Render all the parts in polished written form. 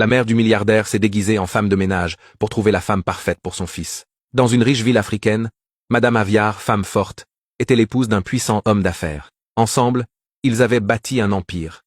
La mère du milliardaire s'est déguisée en femme de ménage pour trouver la femme parfaite pour son fils. Dans une riche ville africaine, Madame Aviar, femme forte, était l'épouse d'un puissant homme d'affaires. Ensemble, ils avaient bâti un empire.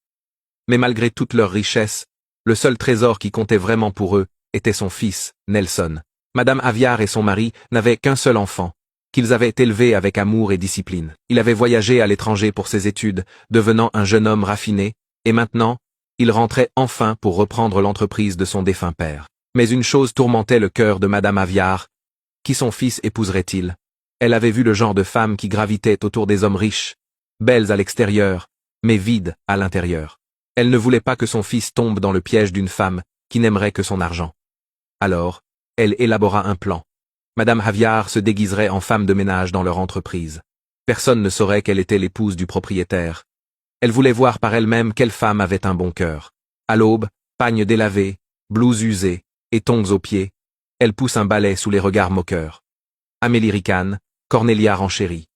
Mais malgré toute leur richesse, le seul trésor qui comptait vraiment pour eux était son fils, Nelson. Madame Aviar et son mari n'avaient qu'un seul enfant, qu'ils avaient élevé avec amour et discipline. Il avait voyagé à l'étranger pour ses études, devenant un jeune homme raffiné, et maintenant, il rentrait enfin pour reprendre l'entreprise de son défunt père. Mais une chose tourmentait le cœur de Madame Aviar. Qui son fils épouserait-il? Elle avait vu le genre de femmes qui gravitaient autour des hommes riches, belles à l'extérieur, mais vides à l'intérieur. Elle ne voulait pas que son fils tombe dans le piège d'une femme qui n'aimerait que son argent. Alors, elle élabora un plan. Madame Aviar se déguiserait en femme de ménage dans leur entreprise. Personne ne saurait qu'elle était l'épouse du propriétaire. Elle voulait voir par elle-même quelle femme avait un bon cœur. À l'aube, pagne délavé, blouse usée, et tongs aux pieds, elle pousse un balai sous les regards moqueurs. Amélie ricane, Cornelia renchérit.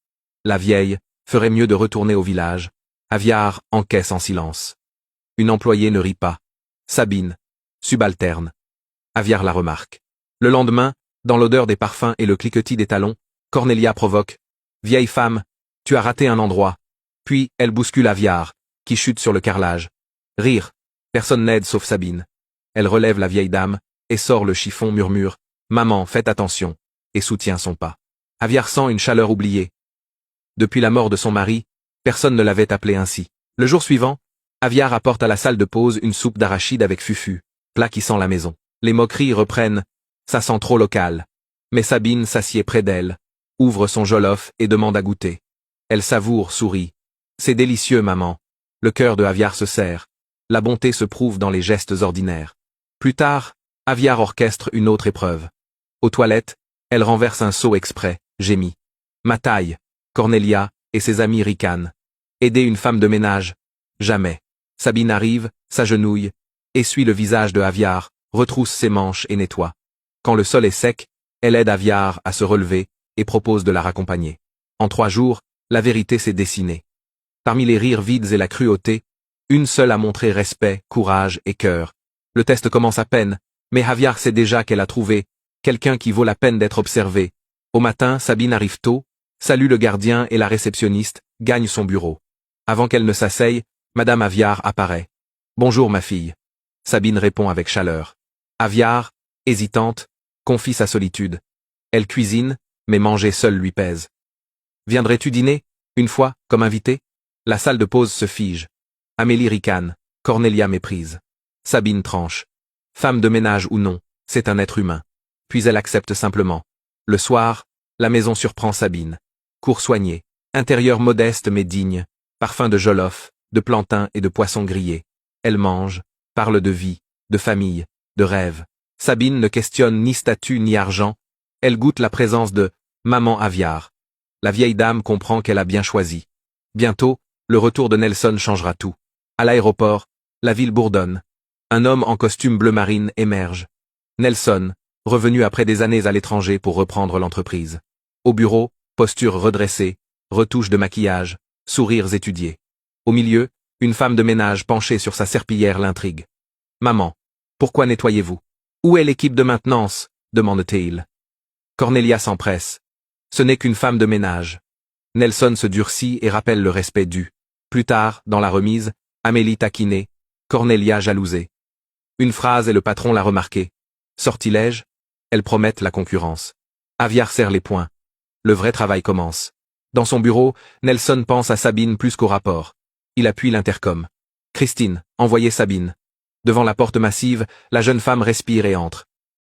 La vieille ferait mieux de retourner au village. Aviar encaisse en silence. Une employée ne rit pas. Sabine, subalterne. Aviar la remarque. Le lendemain, dans l'odeur des parfums et le cliquetis des talons, Cornelia provoque. Vieille femme, tu as raté un endroit. Puis, elle bouscule Aviar, qui chute sur le carrelage. Rire. Personne n'aide sauf Sabine. Elle relève la vieille dame, et sort le chiffon, murmure. Maman, faites attention, et soutient son pas. Aviar sent une chaleur oubliée. Depuis la mort de son mari, personne ne l'avait appelée ainsi. Le jour suivant, Aviar apporte à la salle de pause une soupe d'arachide avec fufu, plat qui sent la maison. Les moqueries reprennent. Ça sent trop local. Mais Sabine s'assied près d'elle, ouvre son jollof et demande à goûter. Elle savoure, sourit. C'est délicieux, maman. Le cœur de Aviar se serre. La bonté se prouve dans les gestes ordinaires. Plus tard, Aviar orchestre une autre épreuve. Aux toilettes, elle renverse un seau exprès, gémit. Ma taille, Cornelia et ses amis ricanent. Aider une femme de ménage? Jamais. Sabine arrive, s'agenouille, essuie le visage de Aviar, retrousse ses manches et nettoie. Quand le sol est sec, elle aide Aviar à se relever et propose de la raccompagner. En 3 jours, la vérité s'est dessinée. Parmi les rires vides et la cruauté, une seule a montré respect, courage et cœur. Le test commence à peine, mais Aviar sait déjà qu'elle a trouvé quelqu'un qui vaut la peine d'être observé. Au matin, Sabine arrive tôt, salue le gardien et la réceptionniste, gagne son bureau. Avant qu'elle ne s'asseye, Madame Aviar apparaît. Bonjour ma fille. Sabine répond avec chaleur. Aviar, hésitante, confie sa solitude. Elle cuisine, mais manger seule lui pèse. Viendrais-tu dîner, une fois, comme invité? La salle de pause se fige. Amélie ricane, Cornelia méprise. Sabine tranche. Femme de ménage ou non, c'est un être humain. Puis elle accepte simplement. Le soir, la maison surprend Sabine. Cour soignée, intérieur modeste mais digne, parfum de jollof, de plantain et de poisson grillé. Elle mange, parle de vie, de famille, de rêve. Sabine ne questionne ni statut ni argent, elle goûte la présence de maman Aviar. La vieille dame comprend qu'elle a bien choisi. Bientôt, le retour de Nelson changera tout. À l'aéroport, la ville bourdonne. Un homme en costume bleu marine émerge. Nelson, revenu après des années à l'étranger pour reprendre l'entreprise. Au bureau, posture redressée, retouche de maquillage, sourires étudiés. Au milieu, une femme de ménage penchée sur sa serpillière l'intrigue. Maman, pourquoi nettoyez-vous? Où est l'équipe de maintenance? Demande-t-il. Cornelia s'empresse. Ce n'est qu'une femme de ménage. Nelson se durcit et rappelle le respect dû. Plus tard, dans la remise, Amélie taquinée, Cornelia jalousée. Une phrase et le patron l'a remarqué. Sortilège? Elles promettent la concurrence. Aviar serre les poings. Le vrai travail commence. Dans son bureau, Nelson pense à Sabine plus qu'au rapport. Il appuie l'intercom. Christine, envoyez Sabine. Devant la porte massive, la jeune femme respire et entre.